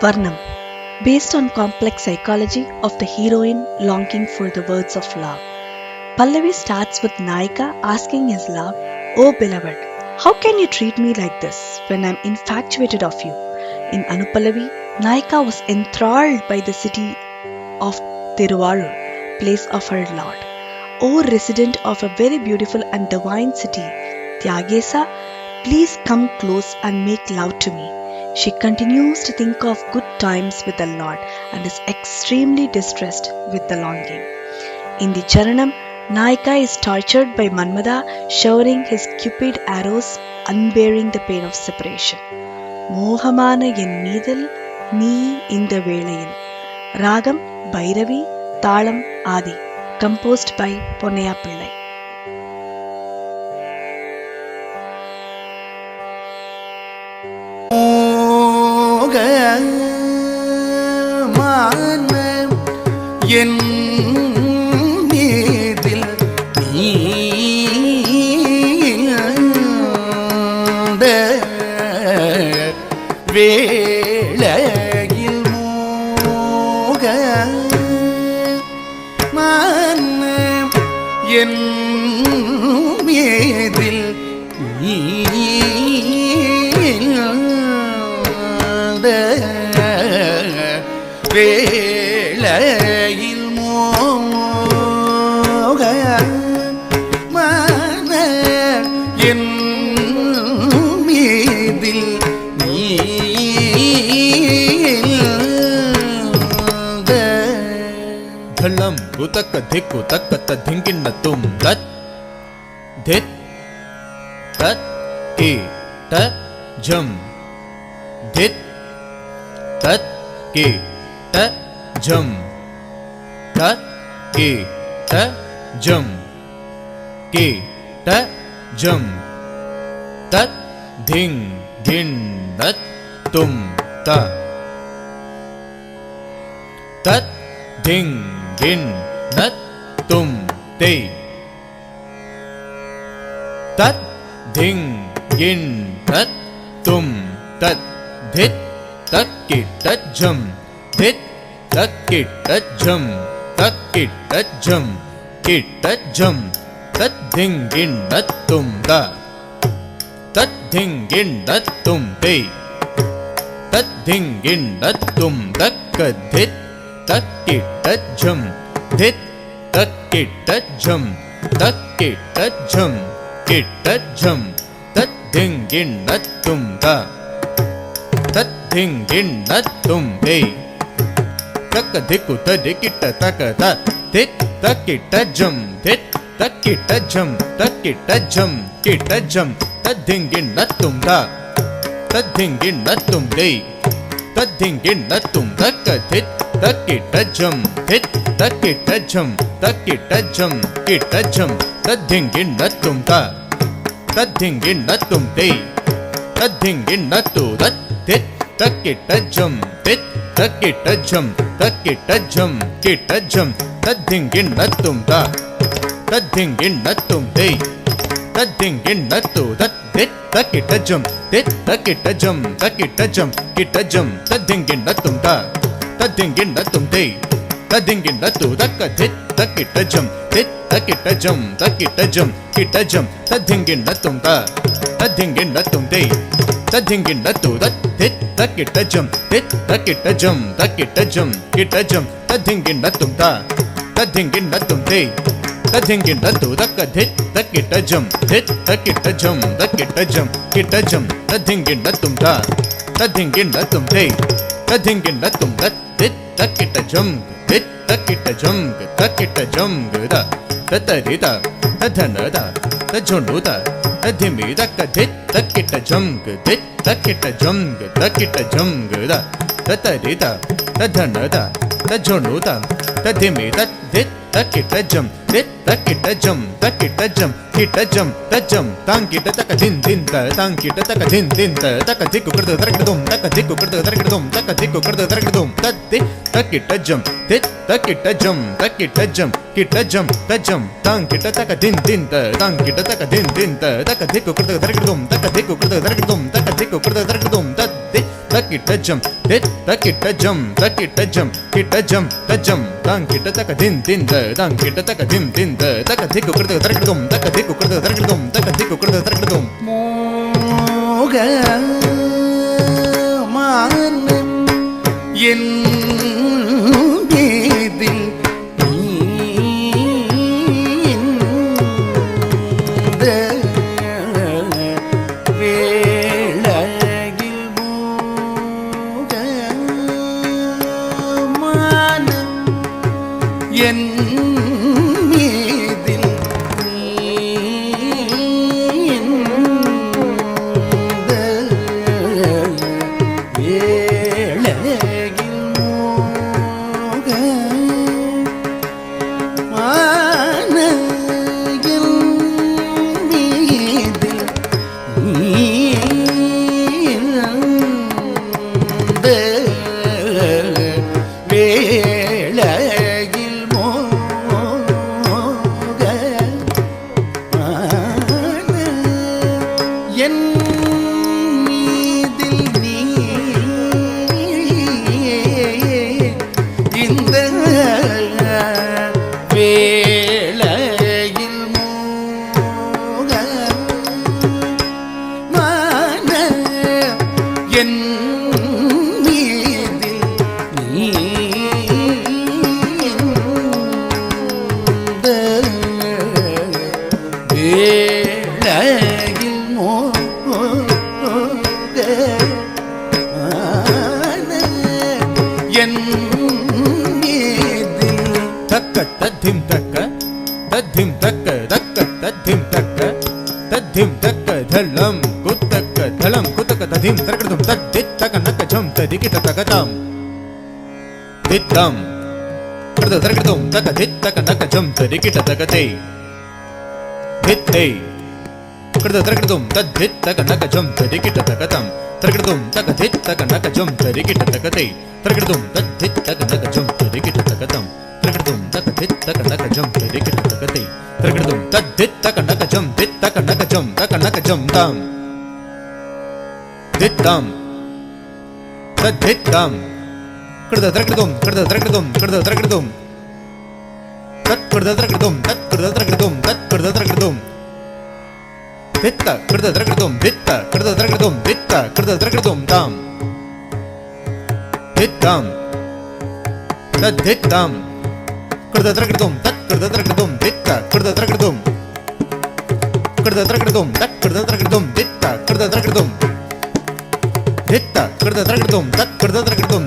Varnam, based on complex psychology of the heroine longing for the words of love. Pallavi starts with Naika asking his love, "Oh beloved, how can you treat me like this when I'm infatuated of you?" In Anupallavi, Naika was enthralled by the city of Tiruvarur, place of her lord. "O resident of a very beautiful and divine city, Tyagesa, please come close and make love to me." She continues to think of good times with the Lord and is extremely distressed with the longing. In the Charanam, Naika is tortured by Manmada, showering his cupid arrows, unbearing the pain of separation. மோகமான என் மீதில் நீ இந்த வேளையில். ராகம் பைரவி, தாளம் ஆதி. Composed by Ponnaiya பிள்ளை. என் மீதில் நீண்ட வேளையில் மோக என் மீதில் நீண்ட வேளையில் மோக என் மீதில் நீண்ட ಧಳಂ ಉತಕ್ಕ ಧಿಕ್ಕು ತಕ್ಕತ್ತ ಧಿಂಗಿನ್ನ ತುಂ ತತ್ ಧಿತ್ ತತ್ ಕಿ ತ ಝಂ ಧಿತ್ ತತ್ ಕಿ ತ ಝಂ ತತ್ ಕಿ ತ ಝಂ ಕಿ ತ ಝಂ ತತ್ ಧಿಂಗ್ ಧಿನ್ ನತ್ ತುಂ ತ ತತ್ ಧಿಂಗ್ ಧಿನ್ ನತ್ ತುಂ ತೇ ತತ್ ಧಿಂಗ್ ಗಿನ್ ನತ್ ತುಂ ತತ್ ಧಿತ್ ತತ್ ಕಿ ತತ್ ಝಂ ಧಿತ್ ತತ್ ಕಿ ತತ್ ಝಂ ತತ್ ಕಿ ತತ್ ಝಂ ಕಿ ತತ್ ಝಂ ತತ್ ಧಿಂಗ್ ಗಿನ್ ನತ್ ತುಂ ತ ತತ್ ಧಿಂಗ್ ಗಿನ್ ನತ್ ತುಂ ತೇ ತತ್ ಧಿಂಗ್ ಗಿನ್ ನತ್ ತುಂ ತಕ್ಕ ಧಿತ್ ತತ್ ಕಿ ತತ್ ಝಂ ಧಿತ್ ತತ್ ಕಿ ತತ್ ಝಂ ತತ್ ಕಿ ತತ್ ಝಂ ಕಿ ತತ್ ಝಂ ತತ್ ಧಿಂಗ್ ಗಿನ್ ನತ್ ತುಂ ತ ತತ್ ಧಿಂಗ್ ಗಿನ್ ನತ್ ತುಂ ತೇ ತಕ್ಕ ಧಿಕ್ಕು ತ ಧಿಕ್ಕಿಟ್ಟ ತಕ ತ ಧಿತ್ ತಕ್ ಕಿ ತತ್ ಝಂ ಧಿತ್ ತಕ್ ಕಿ ತತ್ ಝಂ ತಕ್ ಕಿ ತತ್ ಝಂ ಕಿ ತತ್ ಝಂ ತತ್ ಧಿಂಗ್ ಗಿನ್ ನತ್ ತುಂ ತ ತತ್ ಧಿಂಗ್ ಗಿನ್ ನತ್ ತುಂ ತೇ ತತ್ ಧಿಂಗ್ ಗಿನ್ ನತ್ ತುಂ ತಕ್ಕ ಧಿತ್ ತಕ್ ಕಿ ತತ್ ಝಂ ಧಿತ್ ತಕ್ ಕಿ ತತ್ ಝಂ ತಕ್ ಕಿ ತತ್ ಝಂ ಕಿ ತತ್ ಝಂ ತತ್ ಧಿಂಗ್ ಗಿನ್ ನತ್ ತುಂ ತ ತತ್ ಧಿಂಗ್ ಗಿನ್ ನತ್ ತುಂ ತೇ ತತ್ ಧಿಂಗ್ ಗಿನ್ ನತ್ ತು ತತ್ ಧಿತ್ ತಕ್ ಕಿ ತತ್ ಝಂ ಧಿತ್ ತಕ್ ಕಿ ತತ್ ಝಂ ತಕ್ ಕಿ ತತ್ ಝಂ ಕಿ ತತ್ ಝಂ ತತ್ ಧಿಂಗ್ ಗಿನ್ ನತ್ ತುಂ ತ ತತ್ ಧಿಂಗ್ ಗಿನ್ ನತ್ ತುಂ ತೇ ತತ್ ಧಿಂಗ್ ಗಿನ್ ನತ್ ತು ತತ್ ಧಿತ್ ತಕ್ ಕಿ ತತ್ ಝಂ ಧಿತ್ ತಕ್ ಕಿ ತತ್ ಝಂ ತಕ್ ಕಿ ತತ್ ಝಂ ಕಿ ತತ್ ಝಂ ತತ್ ಧಿಂಗ್ ಗಿನ್ ನತ್ ತುಂ ತ ತತ್ ಧಿಂಗ್ ಗಿನ್ ನತ್ ತುಂ ತೇ ತತ್ ಧಿಂಗ್ ಗಿನ್ ನತ್ ತು ತಕ್ಕ ಧಿತ್ ತಕ್ ಕಿ ತತ್ ಝಂ ಧಿತ್ ತಕ್ ಕಿ ತತ್ ಝಂ ತಕ್ ಕಿ ತತ್ ಝಂ ಕಿ ತತ್ ಝಂ ತತ್ ಧಿಂಗ್ ಗಿನ್ ನತ್ ತುಂ ತ ತತ್ ಧಿಂಗ್ ಗಿನ್ ನತ್ ತುಂ ತೇ ತತ್ ಧಿಂಗ್ ಗಿನ್ ನತ್ ತು ತತ್ ಧಿತ್ ತಕ್ ಕಿ ತತ್ ಝಂ ಧಿತ್ ತಕ್ ಕಿ ತತ್ ಝಂ ತಕ್ ಕಿ ತತ್ ಝಂ ಕಿ ತತ್ ಝಂ ತತ್ ಧಿಂಗ್ ಗಿನ್ ನತ್ ತುಂ ತ ತತ್ ಧಿಂಗ್ ಗಿನ್ ನತ್ ತುಂ ತೇ ತತ್ ಧಿಂಗ್ ಗಿನ್ ನತ್ ತು ತಕ್ಕ ಧಿತ್ ತಕ್ ಕಿ ತತ್ ಝಂ ಧಿತ್ ತಕ್ ಕಿ ತತ್ ಝಂ ತಕ್ ಕಿ ತತ್ ಝಂ ಕಿ ತತ್ ಝಂ ತತ್ ಧಿಂಗ್ ಗಿನ್ ನತ್ ತುಂ ತ ತತ್ ಧಿಂಗ್ ಗಿನ್ ನತ್ ತುಂ ತೇ ತತ್ ಧಿಂಗ್ ಗಿನ್ ನತ್ ತುಂ ತತ್ ಧಿತ್ ತಕ್ ಕಿ ತತ್ ಝಂ ಧಿತ್ ತಕ್ ಕಿ ತತ್ ಝಂ ತಕ್ ಕಿ ತತ್ ಝಂ ದ ತತ್ ರಿ ತ ತತ್ ಧನ ದ ತತ್ ಝುಂಡು ತ ತತ್ ಧಿಮಿ ತಕ್ಕ ಧಿತ್ ತಕ್ ಕಿ ತತ್ ಝಂ ಧಿತ್ ತಕ್ ಕಿ ತತ್ ಝಂ ತಕ್ ಕಿ ತತ್ ಝಂ ದ ತತ್ ರಿ ತ ತತ್ ಧನ ದ ತತ್ ಝುಂಡು ತ ತತ್ ಧಿಮಿ ತತ್ ಧಿತ್ ತಕ್ ಕಿ ತತ್ ಝಂ ಧಿತ್ ತಕ್ ಕಿ ತತ್ ಝಂ ತಕ್ ಕಿ ತತ್ ಝಂ ಕಿ ತತ್ ಝಂ ತತ್ ಝಂ ತಾಂಗ್ ಕಿ ತಕ ಧಿನ್ ಧಿನ್ ತ ತಾಂಗ್ ಕಿ ತಕ ಧಿನ್ ಧಿನ್ ತ ತಕ ಧಿಕ್ಕು ಕಡ್ದ ತರಕಡದುಂ ತಕ ಧಿಕ್ಕು ಕಡ್ದ ತರಕಡದುಂ ತಕ ಧಿಕ್ಕು ಕಡ್ದ ತರಕಡದುಂ ತತ್ ಧಿಕ್ ತಕ್ ಕಿ ತತ್ ಝಂ ಧಿತ್ ತಕ್ ಕಿ ತತ್ ಝಂ ತಕ್ ಕಿ ತತ್ ಝಂ ಕಿ ತತ್ ಝಂ ತತ್ ಝಂ ತಾಂಗ್ ಕಿ ತಕ ಧಿನ್ ಧಿನ್ ತ ತಾಂಗ್ ಕಿ ತಕ ಧಿನ್ ಧಿನ್ ತ ತಕ ಧಿಕ್ಕು ಕಡ್ದ ತರಕಡದುಂ ತಕ ಧಿಕ್ಕು ಕಡ್ದ ತರಕಡದುಂ ತಕ ಧಿಕ್ಕು ಕಡ್ದ ತರಕಡದುಂ ತತ್ ಧಿಕ್ takita jum dit takita jum kita jum tajum dang kita taka din din da dang kita taka dim din da taka diku kurda tarakdum taka diku kurda tarakdum taka diku kurda tarakdum மோக மானம் என் மீதில் இந்த வேளையில் மோக மானம் என் மீதில் Tadim takka dhalam kutaka tadim tarakadum tadit taka naka jam tadikita takatam ditam kada tarakadum taka dit taka naka jam tadikita takate ditte kada tarakadum tadit taka naka jam tadikita takatam tarakadum taka dit taka naka jam tadikita takate tarakadum tadit taka naka jam tadikita takatam tarakadum taka dit taka naka jam tadikita takate tarakadum tadit taka naka jam dit taka naka jam tam dit tam tadit tam kada tarakadum tat kada tarakadum ditta kada tarakadum tam dit tam tadit tam kada tarakadum ditta kada tarakadum ditta kada tarakadum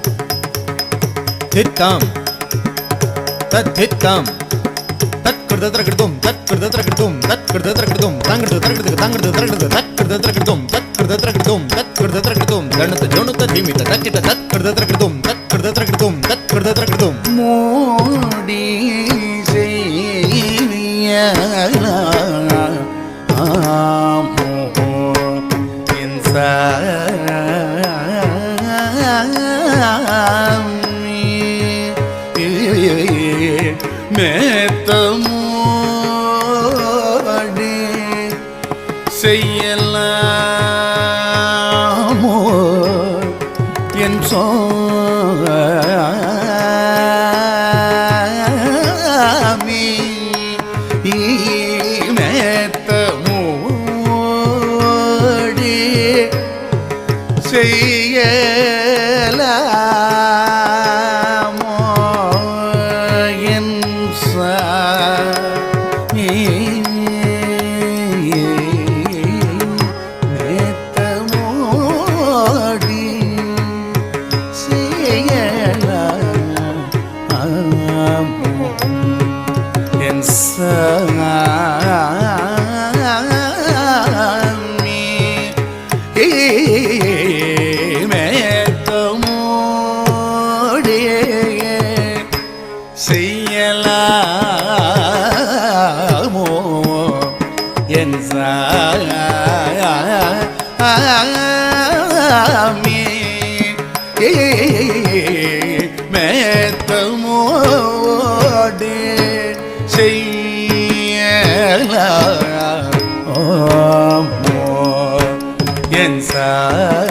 ditta kada tarakadum tam dit tam tadit tam tat kada tarakadum ganata jonata dimita takita tat kada tarakadum Modi செய்வியலா ஆமோ என் சாமி மேத்தமோடி செய்யலாமோ என் சாமி மேத்தமோடி செய்யலாமோ என் சாமி மேத்தமோடி செய்யலாமோ என் சாமி மேத்தமோடி செய்யலாமோ என் சாமி மேத்தமோடி செய்யலாமோ என் சாமி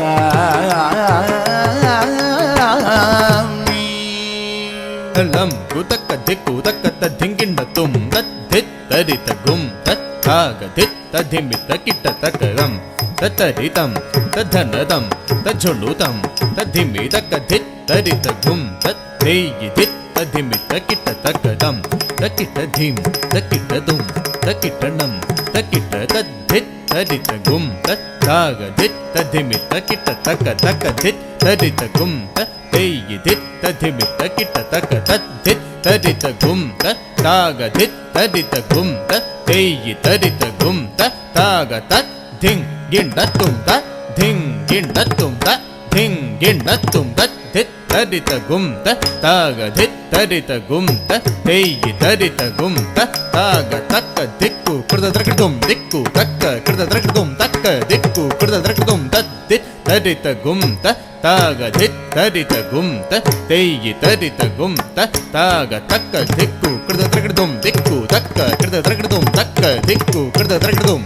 धिक्कु तक्क तद्धिंगिण्ड तुम तद्धित्तरित गुम तत्ताग धित्तधिमित किट्ट तकरम तत्तरितं तद्धनदं तज्झुलुतं तद्धिमि तक्क धित्तरित गुम तत्तेयि धित्तधिमित किट्ट तकदं तकिट्ट धिं तकिट्ट दुं तकिट्टनं तकिट्ट तद्धित्तरित गुम तत्ताग धित्तधिमित किट्ट तक तक धित्तरित गुम तत्तेयि धित्तधिमित किट्ट तक तद्धित्तरित गुम तत्ताग धित्तरित गुम तत्तेयि तरित गुम तत्ताग तद्धिं गिण्डत्तुं तद्धिं गिण्डत्तुं तद्धिं गिण्डत्तुं तद्धित्तरित गुम तत्ताग धित्तरित गुम तत्तेयि तरित गुम तत्ताग तक्क दिक्कु कृतद्रकृतुं दिक्कु तक्क कृतद्रकृतुं तक्क दिक्कु कृतद्रकृतुं तद्धित्तरित गुम तत्ताग धित्तरित गुम तत्तेयि तरित गुम तत्ताग तक्क दिक्कु कृतद्रकृतुं दिक्कु तक्क कृतद्रकृतुं तक्क दिक्कु कृतद्रकृतुं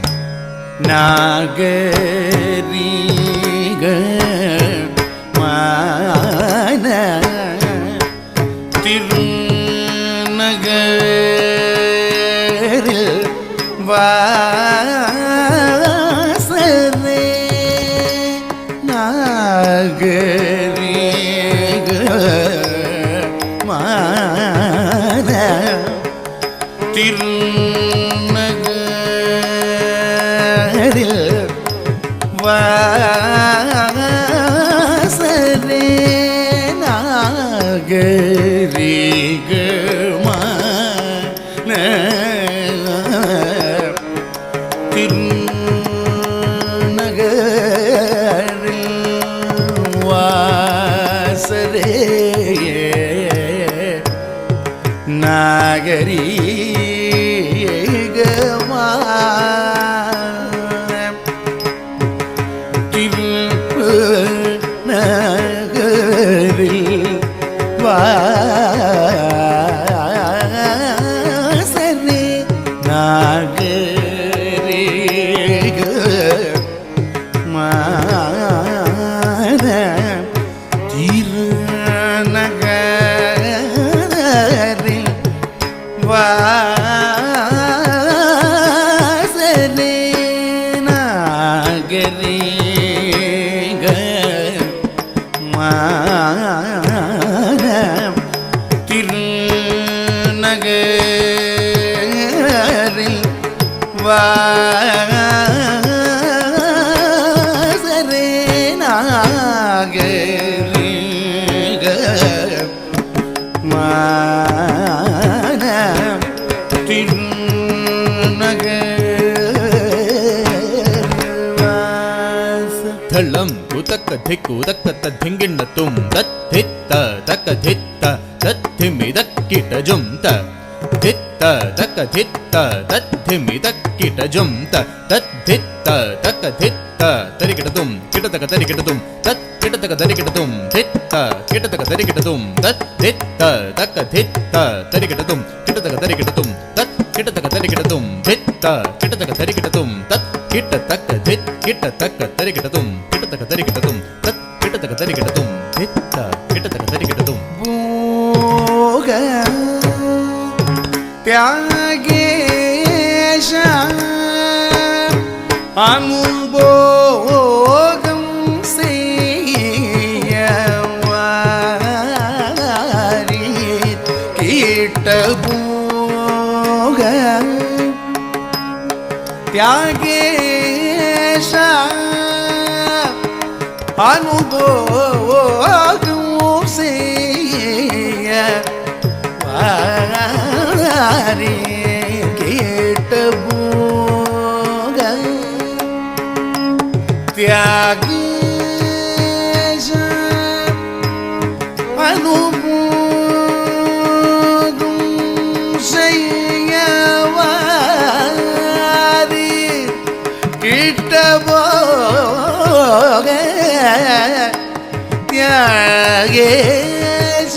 நாகரீக மான திருநகரில் வாசரே நாகரீக மான வாசரே நாகரீகமான திருநகரில் வாசரே நகரில் வாசரே நாகரீகமான திருநகரில் வாசரே நாகரீகமான திருநகரில் வாசரே நாகரீகமான தளம் குதக்க திக்கு தக்க தத்திங்கிண்ண தும் தத்தித்த தக்க தித்த தத்திமி தக்கிட்ட ஜும் தித்த தக்க தித்த தத்திமி தக்கிட்ட ஜும் தத்தித்த தக்க தித்த தரிக்கிட்டதும் கிட்டத்தக்க தரிக்கிட்டதும் தத் கிட்டத்தக்க தரிக்கிட்டதும் தித்த கிட்டத்தக்க தரிக்கிட்டதும் தத்தித்த தக்க தித்த தரிக்கிட்டதும் கிட்டத்தக்க தரிக்கிட்டதும் தத் கிட்டத்தக்க தரிக்கிட்டதும் தித்த கிட்டத்தக்க தரிக்கிட்டதும் தத் கிட்டத்தக்க தித் கிட்டத்தக்க தரிக்கிட்டதும் கிட்டத்தக்க தரிக்கிட்டதும் தத் கிட்டத்தக்க தரிக்கிட்டதும் தித்த கிட்டத்தக்க தரிக்கிட்டதும் போக தியாகேஷ அனுபோகம் செய்யவாரி கீட்ட போக தியாகேஷ அனுபோகம் செய்யவாரி கீட்ட போக தியாகேஷ அனுபோகம் செய்யவாரி கிட்ட போக தியாகேஷ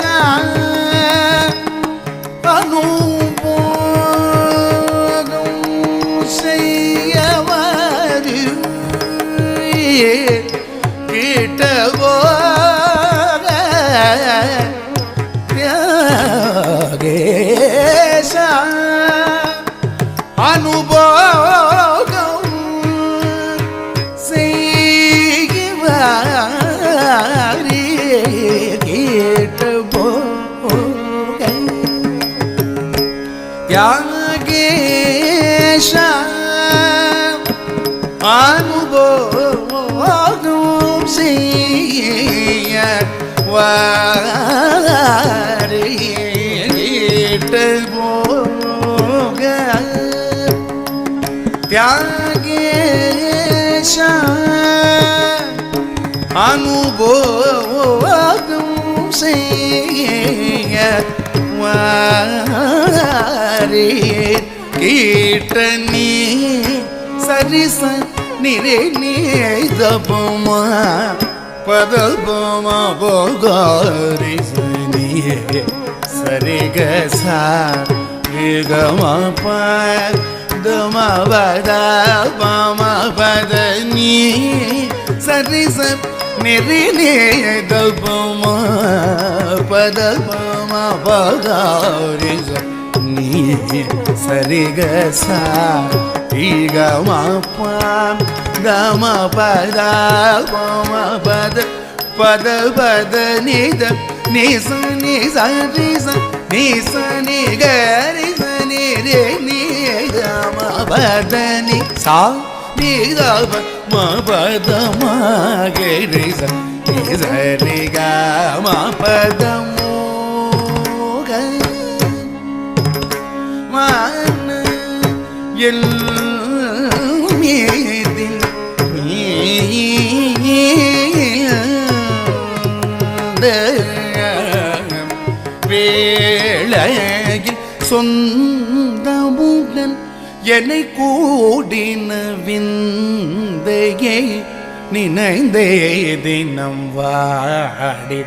அனுபோகம் செய்யவாரி கிட்ட போக தியாக அனுபோகம் செய்வாரே கேட்ட போக தியாகேஷ அனுபோகம் செய்ய வாரே கேட்ட போக தியாகேஷ அனுபோகம் செய்ய வாரே கேட்ட நீ சரிச நிறை நீதபமா பதபமா போகாரி சனியே சரிகசா கமா பதம பத பம பத நீ சரிச நிறை நீதபமா பதபமா போகாரி நீ சரிகசா கமா பதம பத பம பத பத பத நித நிச நிச நிச நிச நிகரி சனி ரே நிகம பத நி சா நித ம பத ம கரி ச நிச நிகம பத மோக மான எல் மீதில் வேளையில் சொந்தமுடன் என்னை கூடின விந்தையை நினைந்தே தினம் வாடி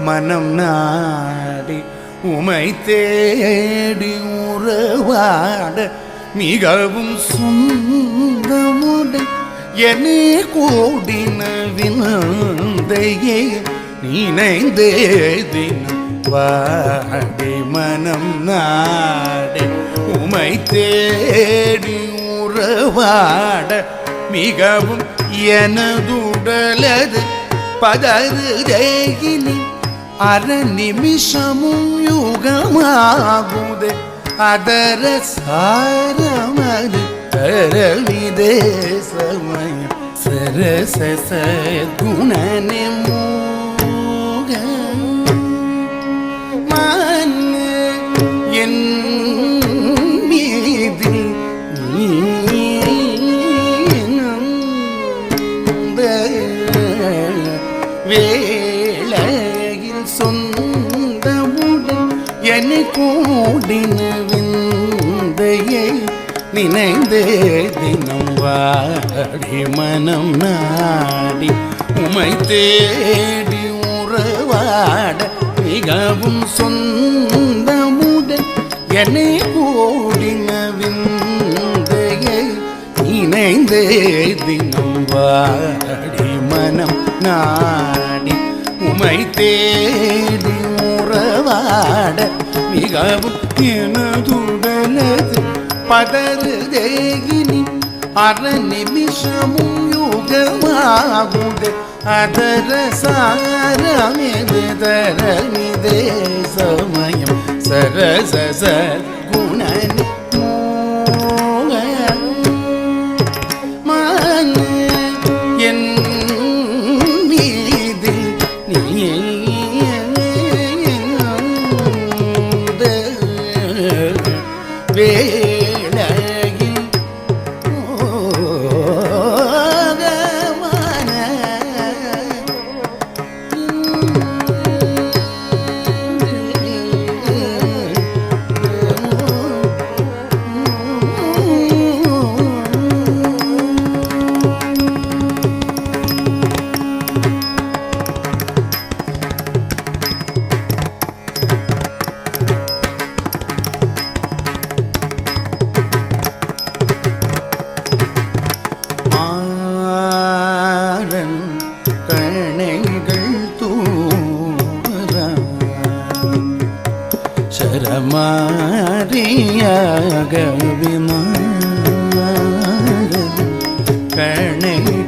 மனம் நாடி உமை தேடி உறவாட மிகவும் சொந்தமுடன் என்னை கூடின விந்தையை நினைந்தே தினம் வாடி மனம் நாடி உமை தேடி உறவாட மிகவும் எனதுடலது பதறுதேகினி அர நிமிஷமும் யுகமாகுது அதர சாரமது தரவிதே சமயம் சரச குணனே மூக மான என் மீது வேளையில் சொந்தமுடன் என்னை கூடின விந்தையை நினைந்தே தினம் வாடி மனம் நாடி உமை தேடி உறவாட மிகவும் சொந்தமுடன் என்னை கூடின விந்தையை நினைந்தே தினம் வாடி மனம் நாடி உமை தேடி உறவாட மிகவும் எனதுடலது பதறுதேகினி அர நிமிஷமும் யுகமாகுது அதர சாரமிது தரமிதே சமயம் சரச குணனி மோக மான என் மீது நீ வேளையில் மோகமான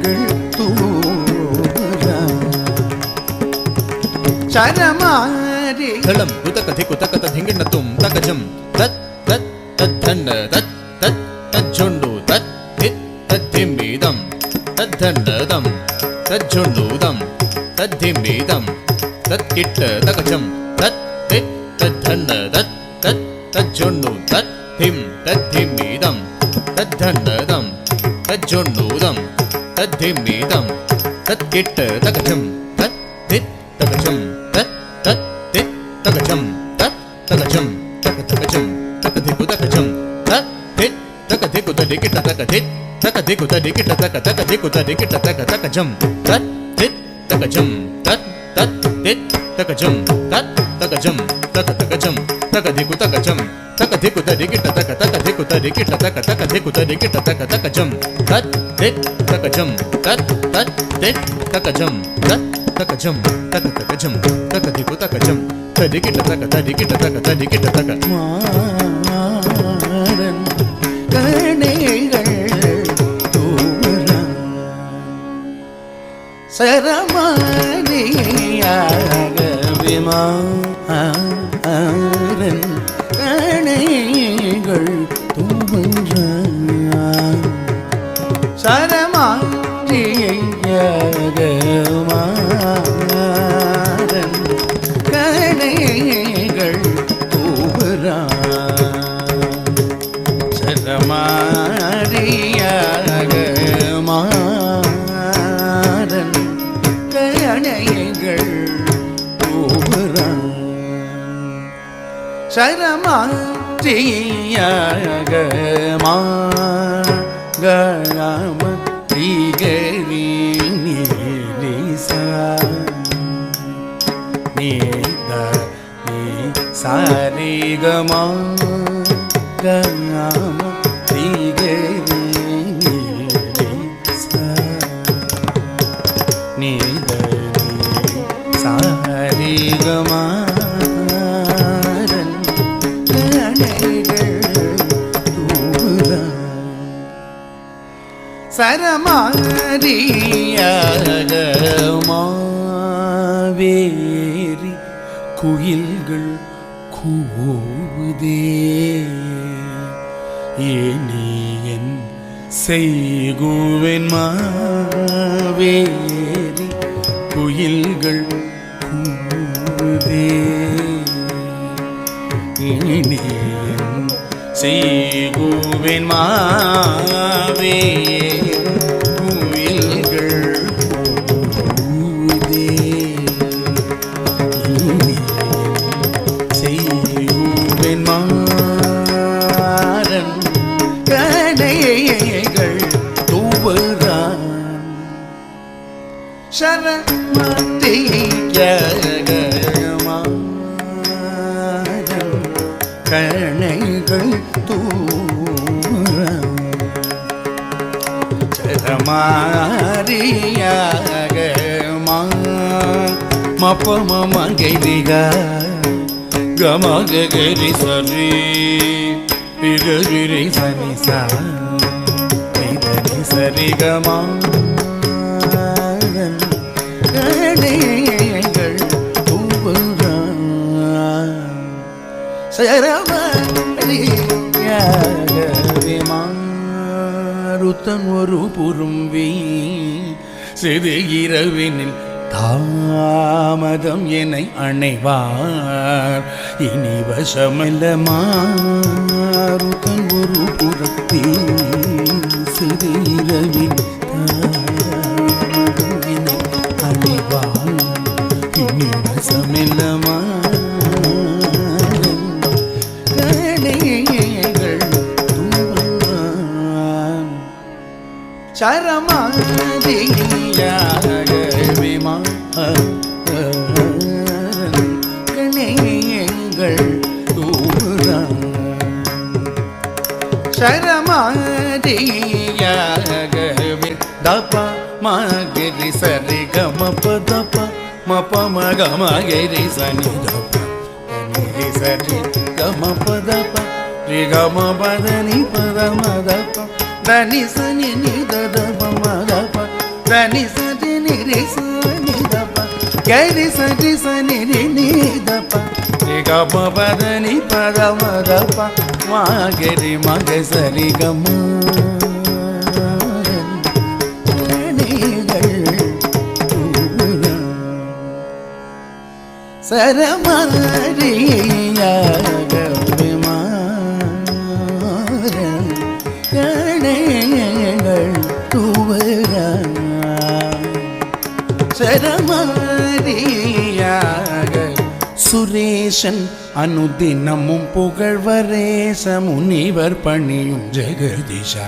கணைகள் தூர சரமாரி தளம் குதக திகுதக ததிங்கிண்ணத்தும் தகஜம் தத் தத் தத்தன்ன தத் தத் தஜ்ஜொண்டு தத் தித் தத்திம்மீதம் தத்தன்னதம் தஜ்ஜொண்டுதம் தத்திம்மீதம் தத்கிட்ட தகஜம் தத் தித் தத்தன்ன தத் தத் தஜ்ஜொண்டு தத் திம் தத்திம்மீதம் தத்தன்னதம் தஜ்ஜொண்டுதம் தத்திம்மீதம் தத்கிட்ட தகஜம் தத் தித் தகஜம் தத் தத் தித் தகஜம் தத் தகஜம் தக தகஜம் தகதிகு தகஜம் தத் தித் தகதிகு தடிகிட்ட தகதித் தகதிகு தடிகிட்ட தக தகதிகு தடிகிட்ட தக தகஜம் தத் தித் தகஜம் தத் தத் தித் தகஜம் தத் தகஜம் தக தகஜம் தகதிகு தகஜம் தகதிகு தடிகிட்ட தக தகதிகு தடிகிட்ட தக தகதிகு தடிகிட்ட தக தகஜம் தத் தித் தகஜம் தத் தத் தித் தகஜம் தத் தகஜம் தக தகஜம் தகதிகு தகஜம் தடிகிட்ட தக தடிகிட்ட தக தடிகிட்ட தக மாறன் கணைகள் தூர சரமாரியாக விமாறன் கணைகள் தூர சரமாரியாக மாறன் கணைகள் தூர சரமாரியாக மாறன் கணைகள் தூர சரமாரியாக மாகராம திகரி நீசா நீத நீ சாரிகமா கராம திகரி நீசா நீத நீ சாரிகமா சரமாரியாக மாவேரி குயில்கள் கூவுதே ஏனி என் செய்குவேன் மாவேரி குயில்கள் கூவுதே ஏனி என் செய்குவேன் மாவே குயில்கள் கூவுதே செய்குவேன் மாறன் கணைகள் தூவரான் சரமத்தியாக மாறன் கணைகள் தூர சரமாரியாக மப்பம மகைரிக கமகரி சரி பிகரி சனி சனி சரி கமாகன் கணைகள் தூர சரமாருத்தன் ஒரு புரும்பி சிறு இரவினில் தாமதம் என்னை அணைவார் இனி வசமல்ல மாருத்தன் ஒரு புறப்பி சிறு இரவில் தாமதம் என்னை அணைவார் இனி வசமல்ல சரமாரியாக கணைகள் தூர சரமாரியாக தப மகரி சரி கம பதப மப மக மகரி சனி தப சரி கம பதப ரி கம பதனி பத மதப தனி சனி நி தத மதப దని సరి నిరి సని దప గరి సరి సని ని దప రిగ పదని పదమ దప మా గరి మగ సరి గమ சரமாரியாக கணைகள் தூவர சரமாரியாக சுரேஷன் அனுதினமும் புகழ்வரேச முனிவர் பணியும் ஜெகதீஷா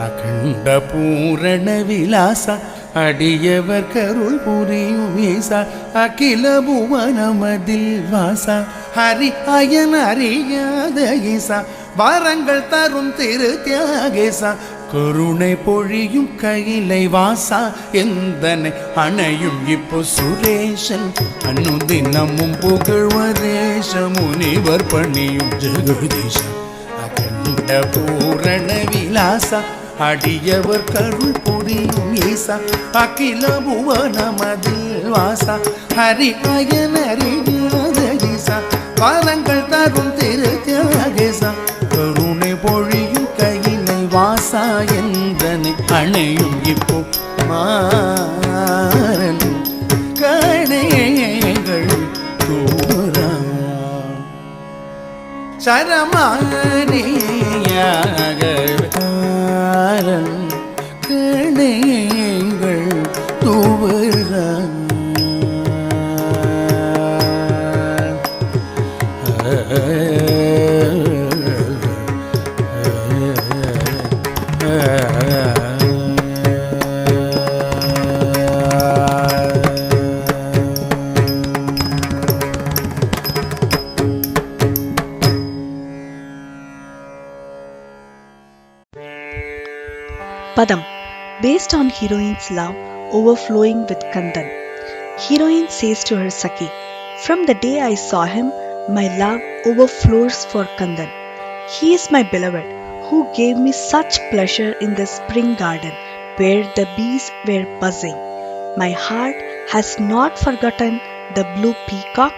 அகண்ட பூரண விலாசா அடியவர் கருள் புரியும் ஈசா அகில புவனமதில் வாசா ஹரி அயன் அறியாத ஈசா வரங்கள் தரும் திரு தியாகேசா கருணை பொழியும் கையிலை வாசா எந்தனை அணையும் இப்போ சுரேஷன் அனுதினமும் புகழ்வரேஷ முனிவர் பணியும் ஜெகதீஷா அகண்ட பூரண விலாசா அடியவர் கருள் புரியும் ஈசா அகில புவனமதில் வாசா ஹரி அயன் அறியாத ஈசா வரங்கள் தரும் திரு தியாகேசா கருணை பொழியும் கையிலை வாசா எந்தனை அணையும் இப்போ மாறன் கணைகள் தூரா சரமாரியாக கணைகள் தூவர Padam, based on heroine's love overflowing with Kandan. Heroine says to her Saki, "From the day I saw him, my love overflows for Kandan. He is my beloved, who gave me such pleasure in the spring garden where the bees were buzzing. My heart has not forgotten the blue peacock,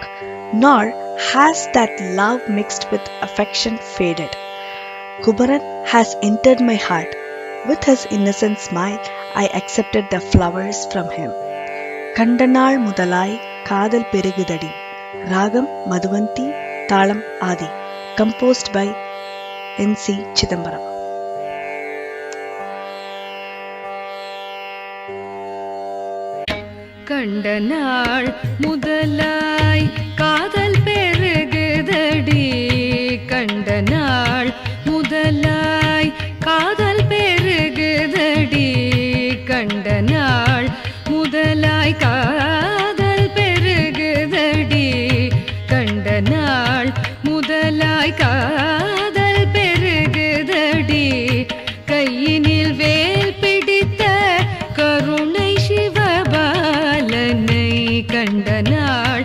nor has that love mixed with affection faded. Kumaran has entered my heart. With his innocent smile, I accepted the flowers from him." Kandanal Mudalai Kadal Perigudadi. Ragam Madhuvanti Talam Adi. Composed by N.C. Chidambaram. கண்டனாள் முதலாய் காதல் பெருகுதடி கண்டனாள் முதலாய் காதல் பெருகுதடி கண்டனாள் முதலாய் காதல் பெருகுதடி கண்டனாள் முதலாய் காதல் பெருகுதடி கையினில் வேல் பிடித்த கருணை சிவபாலனை கண்டனாள்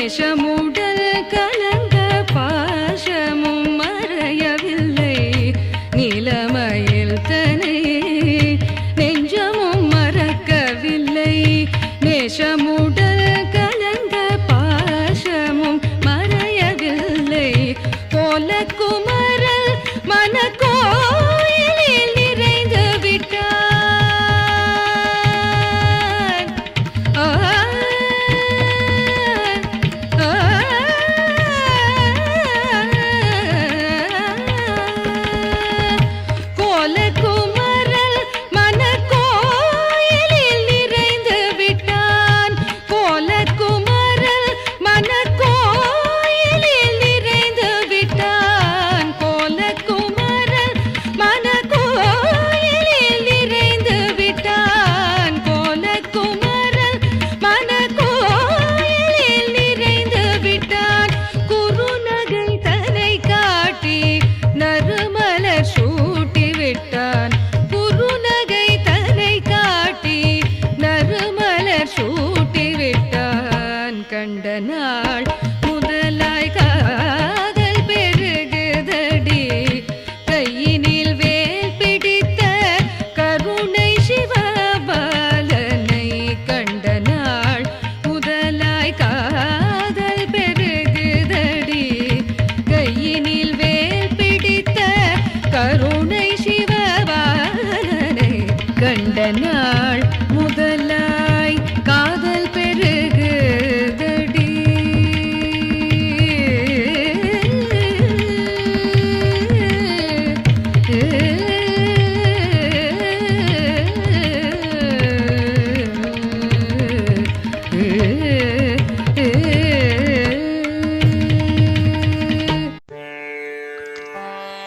நேசமுடல் கலங்க பாசமும் மறையவில்லை நிலமயில் தனை நெஞ்சமும் மறக்கவில்லை நேசமுடல் கலங்க பாசமும் மறையவில்லை போல குமரல் மனக்கோயிலில் நிறைந்து விட்டான் கோலகுமரல் மனக்கோயிலில் நிறைந்து விட்டான் கோலகுமரல் மனக்கோயிலில் நிறைந்து விட்டான் கோலகுமரல் மனக்கோயிலில் நிறைந்து விட்டான் கோலகுமரல் மனக்கோயிலில் நிறைந்து விட்டான் குறுநகை தலை காட்டி நறுமலர் சூட்டி விட்டான் குறுநகை தலை காட்டி நறுமலர் சூட்டி விட்டான் கண்ட நாள் முதலாய் காதல் பெருகுதடி கையினில் வேல் பிடித்த கருணை சிவபாலனை கண்ட நாள் முதலாய் காதல் பெருகுதடி கையினில் வேல் பிடித்த கருணை சிவபாலனை கண்ட நாள் முதலாய் காதல் பெருகுதடி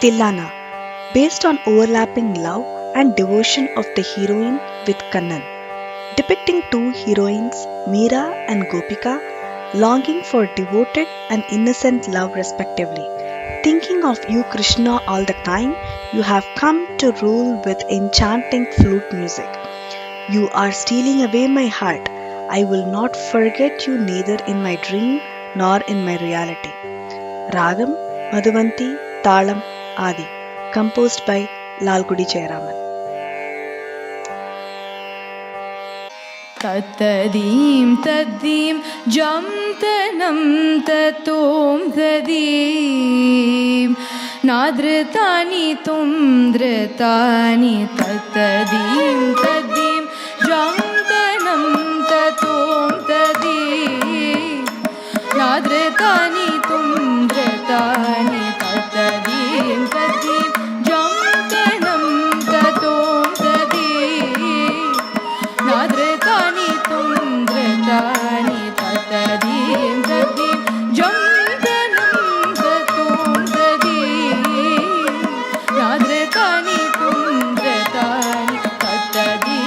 Tillana, based on overlapping love and devotion of the heroine with Kannan, depicting two heroines, Meera and Gopika, longing for devoted and innocent love respectively. Thinking of you, Krishna, all the time, you have come to rule with enchanting flute music. You are stealing away my heart. I will not forget you neither in my dream nor in my reality. Ragam, Madhuvanti, Talam, Adi, composed by Lalgudi Jayaraman. तत्तदीं तद्दीं जं तनं ततों तदीं नादृतानि तुं धृतानि तत्तदीं तद्दीं जं तनं ततों तदीं नादृतानि तुं धृतानि तत्तदीं तद्दीं जं तनं ततों तदीं नादृतानि तुं धृतानि तत्तदीं तद्दीं जं तनं ततों तदीं नादृतानि तुं धृतानि तत्तदीं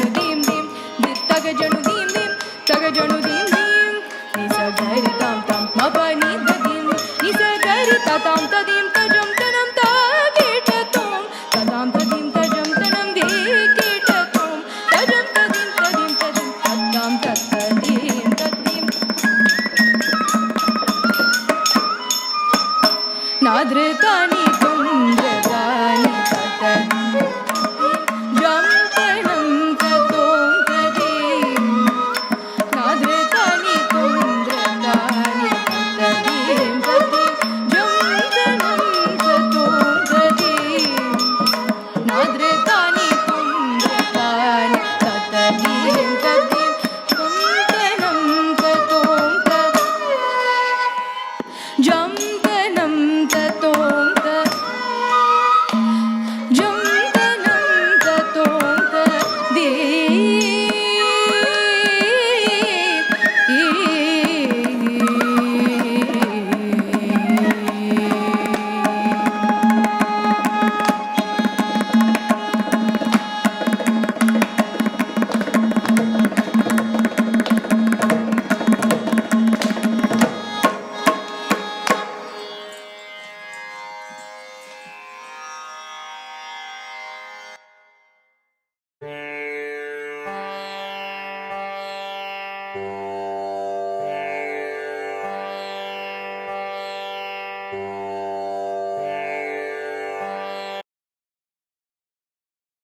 janu dim dim taga janu dim dim taga janu dim dim ni sa ga ri tam tam ma pa ni da dim ni sa ga ri ta tam ta dim ta jam tanam ta ge ta tom ta tam ta dim ta jam tanam de ge ta tom ta jam ta dim ta dim ta dim ta tam ta dim ta dim nadritani tumdragani tatat jam tanam ta tom ta dim nadritani tumdragani tatat ta dim jam tanam ta tom ta dim nadritani tumdragani tatat dim ta dim jam tanam ta tom ta jam tanam ta tom ta jam tanam ta tom ta de